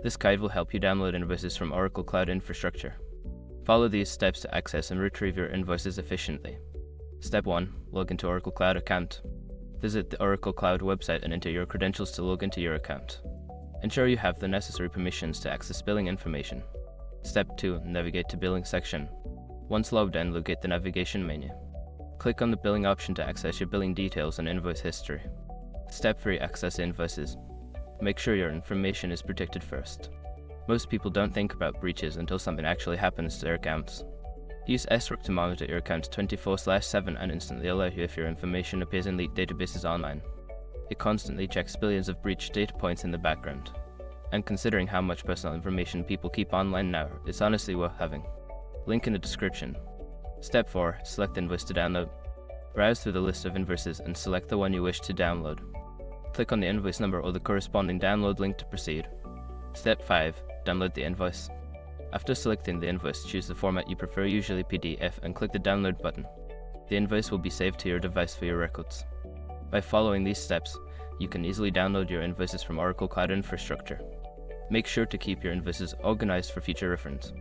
This guide will help you download invoices from Oracle Cloud Infrastructure. Follow these steps to access and retrieve your invoices efficiently. Step 1. Log into Oracle Cloud account. Visit the Oracle Cloud website and enter your credentials to log into your account. Ensure you have the necessary permissions to access billing information. Step 2. Navigate to Billing section. Once logged in, locate the navigation menu. Click on the billing option to access your billing details and invoice history. Step 3. Access invoices. Make sure your information is protected first. Most people don't think about breaches until something actually happens to their accounts. Use SROC to monitor your account 24/7 and instantly alert you if your information appears in leaked databases online. It constantly checks billions of breached data points in the background. And considering how much personal information people keep online now, it's honestly worth having. Link in the description. Step 4. Select invoice to download. Browse through the list of invoices and select the one you wish to download. Click on the invoice number or the corresponding download link to proceed. Step 5. Download the invoice. After selecting the invoice, choose the format you prefer, usually PDF, and click the download button. The invoice will be saved to your device for your records. By following these steps, you can easily download your invoices from Oracle Cloud Infrastructure. Make sure to keep your invoices organized for future reference.